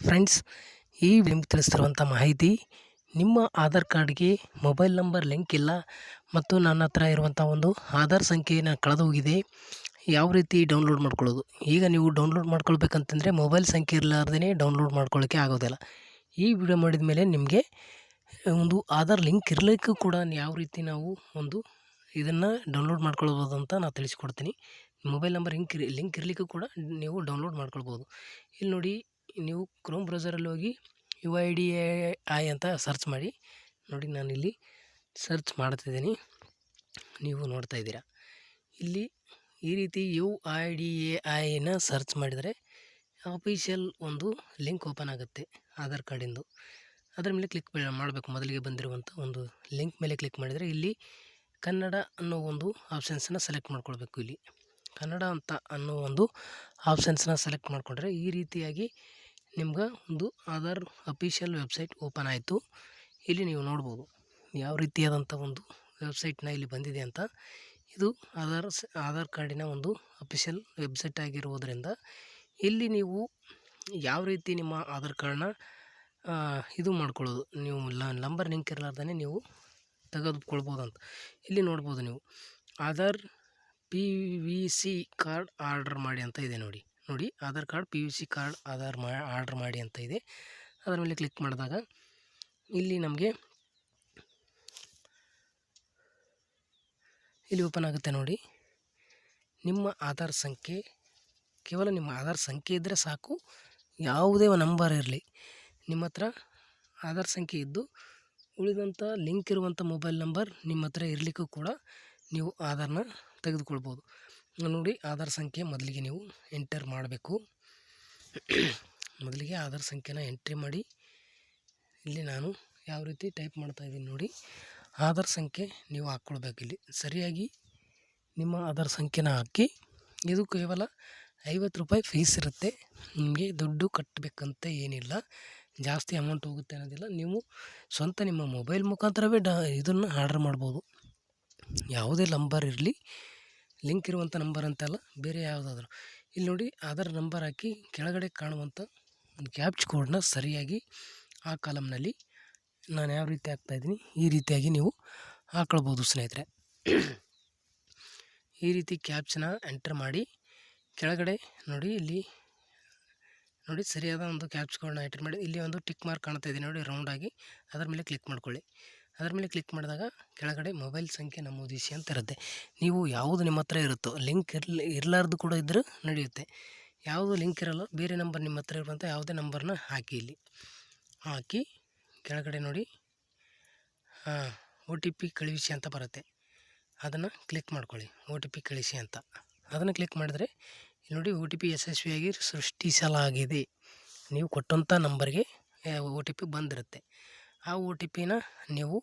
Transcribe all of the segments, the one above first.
Friends, ಈ ನಿಮ್ಗೆ ತಿಳಿಸ್ತಿರುವಂಥ ಮಾಹಿತಿ, ನಿಮ್ಮ ಆಧಾರ್ ಕಾರ್ಡ್ಗೆ ಮೊಬೈಲ್ ನಂಬರ್ ಲಿಂಕ್ ಇಲ್ಲ ಮತ್ತು ನನ್ನ ಹತ್ರ ಇರುವಂಥ ಒಂದು ಆಧಾರ್ ಸಂಖ್ಯೆನ ಕಳೆದೋಗಿದೆ. ಯಾವ ರೀತಿ ಡೌನ್ಲೋಡ್ ಮಾಡ್ಕೊಳ್ಳೋದು? ಈಗ ನೀವು ಡೌನ್ಲೋಡ್ ಮಾಡ್ಕೊಳ್ಬೇಕಂತಂದರೆ ಮೊಬೈಲ್ ಸಂಖ್ಯೆ ಇರಲಾರ್ದೇ ಡೌನ್ಲೋಡ್ ಮಾಡ್ಕೊಳ್ಳೋಕ್ಕೆ ಆಗೋದಿಲ್ಲ. ಈ ವಿಡಿಯೋ ಮಾಡಿದ ಮೇಲೆ ನಿಮಗೆ ಒಂದು ಆಧಾರ್ ಲಿಂಕ್ ಇರಲಿಕ್ಕೂ ಕೂಡ ಯಾವ ರೀತಿ ನಾವು ಒಂದು ಇದನ್ನು ಡೌನ್ಲೋಡ್ ಮಾಡ್ಕೊಳ್ಬೋದು ಅಂತ ನಾನು ತಿಳಿಸ್ಕೊಡ್ತೀನಿ. ಮೊಬೈಲ್ ನಂಬರ್ ಲಿಂಕ್ ಇರಲಿಕ್ಕೂ ಕೂಡ ನೀವು ಡೌನ್ಲೋಡ್ ಮಾಡ್ಕೊಳ್ಬೋದು. ಇಲ್ಲಿ ನೋಡಿ, ನೀವು ಕ್ರೋಮ್ ಬ್ರೌಸರಲ್ಲಿ ಹೋಗಿ UIDAI ಅಂತ ಸರ್ಚ್ ಮಾಡಿ. ನೋಡಿ, ನಾನಿಲ್ಲಿ ಸರ್ಚ್ ಮಾಡ್ತಿದ್ದೀನಿ, ನೀವು ನೋಡ್ತಾ ಇದ್ದೀರಾ. ಇಲ್ಲಿ ಈ ರೀತಿ UIDAIನ ಸರ್ಚ್ ಮಾಡಿದರೆ ಆಫೀಷಿಯಲ್ ಒಂದು ಲಿಂಕ್ ಓಪನ್ ಆಗುತ್ತೆ ಆಧಾರ್ ಕಾರ್ಡಿಂದು. ಅದರ ಮೇಲೆ ಕ್ಲಿಕ್ ಮಾಡಬೇಕು. ಮೊದಲಿಗೆ ಬಂದಿರುವಂಥ ಒಂದು ಲಿಂಕ್ ಮೇಲೆ ಕ್ಲಿಕ್ ಮಾಡಿದರೆ ಇಲ್ಲಿ ಕನ್ನಡ ಅನ್ನೋ ಒಂದು ಆಪ್ಷನ್ಸನ್ನು ಸೆಲೆಕ್ಟ್ ಮಾಡ್ಕೊಳ್ಬೇಕು. ಇಲ್ಲಿ ಕನ್ನಡ ಅಂತ ಅನ್ನೋ ಒಂದು ಆಪ್ಷನ್ಸನ್ನ ಸೆಲೆಕ್ಟ್ ಮಾಡಿಕೊಂಡ್ರೆ ಈ ರೀತಿಯಾಗಿ ನಿಮ್ಗೆ ಒಂದು ಆಧಾರ್ ಅಫಿಷಿಯಲ್ ವೆಬ್ಸೈಟ್ ಓಪನ್ ಆಯಿತು. ಇಲ್ಲಿ ನೀವು ನೋಡ್ಬೋದು ಯಾವ ರೀತಿಯಾದಂಥ ಒಂದು ವೆಬ್ಸೈಟ್ನ ಇಲ್ಲಿ ಬಂದಿದೆ ಅಂತ. ಇದು ಆಧಾರ್ ಕಾರ್ಡಿನ ಒಂದು ಅಫಿಷಿಯಲ್ ವೆಬ್ಸೈಟ್ ಆಗಿರುವುದರಿಂದ ಇಲ್ಲಿ ನೀವು ಯಾವ ರೀತಿ ನಿಮ್ಮ ಆಧಾರ್ ಕಾರ್ಡ್ನ ಇದು ಮಾಡ್ಕೊಳ್ಳೋದು, ನೀವು ನಂಬರ್ ಲಿಂಕ್ ಇರಲಾರ್ದೇ ನೀವು ತೆಗೆದುಕೊಳ್ಬೋದು ಅಂತ ಇಲ್ಲಿ ನೋಡ್ಬೋದು. ನೀವು ಆಧಾರ್ PVC ಕಾರ್ಡ್ ಆರ್ಡರ್ ಮಾಡಿ ಅಂತ ಇದೆ. ನೋಡಿ Aadhaar card PVC card order ಮಾಡಿ ಅಂತ ಇದೆ. ಅದರ ಮೇಲೆ ಕ್ಲಿಕ್ ಮಾಡಿದಾಗ ಇಲ್ಲಿ ನಮಗೆ ಇಲ್ಲಿ ಓಪನ್ ಆಗುತ್ತೆ. ನೋಡಿ, ನಿಮ್ಮ ಆಧಾರ್ ಸಂಖ್ಯೆ, ಕೇವಲ ನಿಮ್ಮ ಆಧಾರ್ ಸಂಖ್ಯೆ ಇದ್ದರೆ ಸಾಕು. ಯಾವುದೇ ನಂಬರ್ ಇರಲಿ, ನಿಮ್ಮ ಹತ್ರ ಆಧಾರ್ ಸಂಖ್ಯೆ ಇದ್ದು ಉಳಿದಂಥ ಲಿಂಕ್ ಇರುವಂಥ ಮೊಬೈಲ್ ನಂಬರ್ ನಿಮ್ಮ ಹತ್ರ ಇರಲಿಕ್ಕೂ ಕೂಡ ನೀವು ಆಧಾರ್ನ ತೆಗೆದುಕೊಳ್ಬೋದು. ನೋಡಿ, ಆಧಾರ್ ಸಂಖ್ಯೆ ಮೊದಲಿಗೆ ನೀವು ಎಂಟರ್ ಮಾಡಬೇಕು. ಮೊದಲಿಗೆ ಆಧಾರ್ ಸಂಖ್ಯೆನ ಎಂಟ್ರಿ ಮಾಡಿ. ಇಲ್ಲಿ ನಾನು ಯಾವ ರೀತಿ ಟೈಪ್ ಮಾಡ್ತಾಯಿದ್ದೀನಿ ನೋಡಿ. ಆಧಾರ್ ಸಂಖ್ಯೆ ನೀವು ಹಾಕ್ಕೊಳ್ಬೇಕು. ಇಲ್ಲಿ ಸರಿಯಾಗಿ ನಿಮ್ಮ ಆಧಾರ್ ಸಂಖ್ಯೆನ ಹಾಕಿ. ಇದು ಕೇವಲ 50 ರೂಪಾಯಿ ಫೀಸ್ ಇರುತ್ತೆ. ನಿಮಗೆ ದುಡ್ಡು ಕಟ್ಟಬೇಕಂತ ಏನಿಲ್ಲ, ಜಾಸ್ತಿ ಅಮೌಂಟ್ ಹೋಗುತ್ತೆ ಅನ್ನೋದಿಲ್ಲ. ನೀವು ಸ್ವಂತ ನಿಮ್ಮ ಮೊಬೈಲ್ ಮುಖಾಂತರವೇ ಇದನ್ನು ಆರ್ಡರ್ ಮಾಡ್ಬೋದು. ಯಾವುದೇ ನಂಬರ್ ಇರಲಿ, ಲಿಂಕ್ ಇರುವಂಥ ನಂಬರ್ ಅಂತೆಲ್ಲ, ಬೇರೆ ಯಾವುದಾದ್ರೂ. ಇಲ್ಲಿ ನೋಡಿ, ಆಧಾರ್ ನಂಬರ್ ಹಾಕಿ ಕೆಳಗಡೆ ಕಾಣುವಂಥ ಒಂದು ಕ್ಯಾಪ್ಚ್ ಕೋಡ್ನ ಸರಿಯಾಗಿ ಆ ಕಾಲಮ್ನಲ್ಲಿ ನಾನು ಯಾವ ರೀತಿ ಹಾಕ್ತಾಯಿದ್ದೀನಿ ಈ ರೀತಿಯಾಗಿ ನೀವು ಹಾಕ್ಕೊಳ್ಬೋದು ಸ್ನೇಹಿತರೆ. ಈ ರೀತಿ ಕ್ಯಾಪ್ಚನ್ನ ಎಂಟರ್ ಮಾಡಿ ಕೆಳಗಡೆ ನೋಡಿ, ಇಲ್ಲಿ ನೋಡಿ ಸರಿಯಾದ ಒಂದು ಕ್ಯಾಪ್ಚ್ ಕೋಡ್ನ ಎಂಟರ್ ಮಾಡಿ ಇಲ್ಲಿ ಒಂದು ಟಿಕ್ ಮಾರ್ಕ್ ಕಾಣ್ತಾ ಇದೆ ನೋಡಿ, ರೌಂಡಾಗಿ. ಅದರ ಮೇಲೆ ಕ್ಲಿಕ್ ಮಾಡ್ಕೊಳ್ಳಿ. ಅದರ ಮೇಲೆ ಕ್ಲಿಕ್ ಮಾಡಿದಾಗ ಕೆಳಗಡೆ ಮೊಬೈಲ್ ಸಂಖ್ಯೆ ನಮೂದಿಸಿ ಅಂತ ಇರುತ್ತೆ. ನೀವು ಯಾವುದು ನಿಮ್ಮ ಹತ್ರ ಇರುತ್ತೋ, ಲಿಂಕ್ ಇರಲಾರ್ದು ಕೂಡ ಇದ್ದರೂ ನಡೆಯುತ್ತೆ. ಯಾವುದು ಲಿಂಕ್ ಇರಲ್ಲ, ಬೇರೆ ನಂಬರ್ ನಿಮ್ಮ ಹತ್ರ ಇರುವಂಥ ಯಾವುದೇ ನಂಬರ್ನ ಹಾಕಿ. ಇಲ್ಲಿ ಹಾಕಿ ಕೆಳಗಡೆ ನೋಡಿ OTP ಕಳುಹಿಸಿ ಅಂತ ಬರುತ್ತೆ. ಅದನ್ನು ಕ್ಲಿಕ್ ಮಾಡ್ಕೊಳ್ಳಿ, OTP ಕಳಿಸಿ ಅಂತ. ಅದನ್ನು ಕ್ಲಿಕ್ ಮಾಡಿದರೆ ಇಲ್ಲಿ ನೋಡಿ, OTP ಯಶಸ್ವಿಯಾಗಿ ಸೃಷ್ಟಿಸಲಾಗಿದೆ. ನೀವು ಕೊಟ್ಟಂಥ ನಂಬರ್ಗೆ OTP ಬಂದಿರುತ್ತೆ. ಆ OTPನ ನೀವು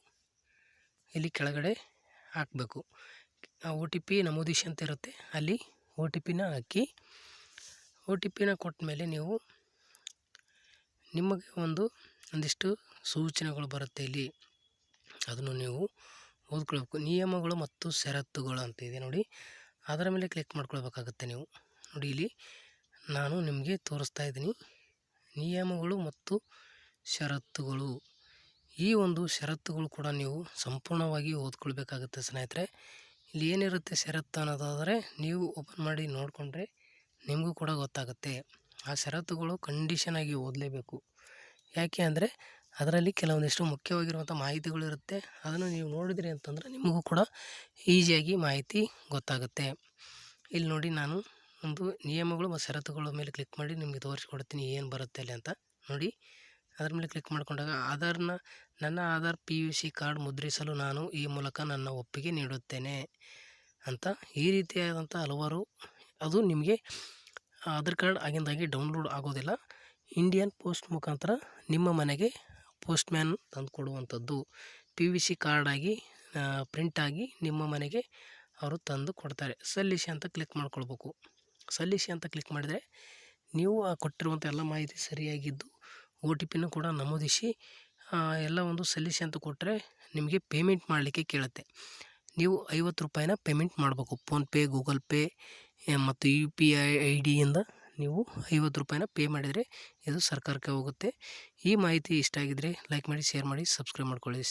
ಇಲ್ಲಿ ಕೆಳಗಡೆ ಹಾಕಬೇಕು. ಆ OTP ನಮೂದಿಸಿ ಅಂತ ಇರುತ್ತೆ, ಅಲ್ಲಿ OTPನ ಹಾಕಿ. OTPನ ಕೊಟ್ಟ ಮೇಲೆ ನೀವು ನಿಮಗೆ ಒಂದಿಷ್ಟು ಸೂಚನೆಗಳು ಬರುತ್ತೆ ಇಲ್ಲಿ. ಅದನ್ನು ನೀವು ಓದ್ಕೊಳ್ಬೇಕು. ನಿಯಮಗಳು ಮತ್ತು ಷರತ್ತುಗಳು ಅಂತ ಇದೆ ನೋಡಿ, ಅದರ ಮೇಲೆ ಕ್ಲಿಕ್ ಮಾಡ್ಕೊಳ್ಬೇಕಾಗುತ್ತೆ ನೀವು. ನೋಡಿ, ಇಲ್ಲಿ ನಾನು ನಿಮಗೆ ತೋರಿಸ್ತಾ ಇದ್ದೀನಿ ನಿಯಮಗಳು ಮತ್ತು ಷರತ್ತುಗಳು. ಈ ಒಂದು ಷರತ್ತುಗಳು ಕೂಡ ನೀವು ಸಂಪೂರ್ಣವಾಗಿ ಓದ್ಕೊಳ್ಬೇಕಾಗುತ್ತೆ ಸ್ನೇಹಿತರೆ. ಇಲ್ಲಿ ಏನಿರುತ್ತೆ ಷರತ್ತು ಅನ್ನೋದಾದರೆ ನೀವು ಓಪನ್ ಮಾಡಿ ನೋಡಿಕೊಂಡ್ರೆ ನಿಮಗೂ ಕೂಡ ಗೊತ್ತಾಗುತ್ತೆ. ಆ ಷರತ್ತುಗಳು ಕಂಡೀಷನ್ ಆಗಿ ಓದಲೇಬೇಕು. ಯಾಕೆ ಅಂದರೆ ಅದರಲ್ಲಿ ಕೆಲವೊಂದಿಷ್ಟು ಮುಖ್ಯವಾಗಿರುವಂಥ ಮಾಹಿತಿಗಳು ಇರುತ್ತೆ. ಅದನ್ನು ನೀವು ನೋಡಿದ್ರಿ ಅಂತಂದರೆ ನಿಮಗೂ ಕೂಡ ಈಸಿಯಾಗಿ ಮಾಹಿತಿ ಗೊತ್ತಾಗುತ್ತೆ. ಇಲ್ಲಿ ನೋಡಿ, ನಾನು ಒಂದು ನಿಯಮಗಳು ಮತ್ತು ಷರತ್ತುಗಳ ಮೇಲೆ ಕ್ಲಿಕ್ ಮಾಡಿ ನಿಮಗೆ ತೋರಿಸ್ಕೊಡ್ತೀನಿ ಏನು ಬರುತ್ತೆ ಅಲ್ಲಿ ಅಂತ. ನೋಡಿ, ಅದರ ಮೇಲೆ ಕ್ಲಿಕ್ ಮಾಡಿಕೊಂಡಾಗ ನನ್ನ ಆಧಾರ್ PVC ಕಾರ್ಡ್ ಮುದ್ರಿಸಲು ನಾನು ಈ ಮೂಲಕ ನನ್ನ ಒಪ್ಪಿಗೆ ನೀಡುತ್ತೇನೆ ಅಂತ ಈ ರೀತಿಯಾದಂಥ ಹಲವಾರು. ಅದು ನಿಮಗೆ ಆಧಾರ್ ಕಾರ್ಡ್ ಆಗಿಂದಾಗಿ ಡೌನ್ಲೋಡ್ ಆಗೋದಿಲ್ಲ. ಇಂಡಿಯನ್ ಪೋಸ್ಟ್ ಮುಖಾಂತರ ನಿಮ್ಮ ಮನೆಗೆ ಪೋಸ್ಟ್ಮ್ಯಾನ್ ತಂದು ಕೊಡುವಂಥದ್ದು. PVC ಕಾರ್ಡಾಗಿ ಪ್ರಿಂಟಾಗಿ ನಿಮ್ಮ ಮನೆಗೆ ಅವರು ತಂದು ಕೊಡ್ತಾರೆ. ಸಲ್ಲಿಸಿ ಅಂತ ಕ್ಲಿಕ್ ಮಾಡ್ಕೊಳ್ಬೇಕು. ಸಲ್ಲಿಸಿ ಅಂತ ಕ್ಲಿಕ್ ಮಾಡಿದರೆ ನೀವು ಕೊಟ್ಟಿರುವಂಥ ಎಲ್ಲ ಮಾಹಿತಿ ಸರಿಯಾಗಿದ್ದು OTPನೂ ಕೂಡ ನಮೂದಿಸಿ ಎಲ್ಲ ಒಂದು ಸಲ್ಲಿಸಿ ಅಂತ ಕೊಟ್ಟರೆ ನಿಮಗೆ ಪೇಮೆಂಟ್ ಮಾಡಲಿಕ್ಕೆ ಕೇಳುತ್ತೆ. ನೀವು 50 ರೂಪಾಯಿನ ಪೇಮೆಂಟ್ ಮಾಡಬೇಕು. ಫೋನ್ಪೇ, ಗೂಗಲ್ ಪೇ ಮತ್ತು UPI ID ಯಿಂದ ನೀವು 50 ರೂಪಾಯಿನ ಪೇ ಮಾಡಿದರೆ ಇದು ಸರ್ಕಾರಕ್ಕೆ ಹೋಗುತ್ತೆ. ಈ ಮಾಹಿತಿ ಇಷ್ಟ ಆಗಿದ್ದರೆ ಲೈಕ್ ಮಾಡಿ, ಶೇರ್ ಮಾಡಿ, ಸಬ್ಸ್ಕ್ರೈಬ್ ಮಾಡ್ಕೊಳ್ಳಿ.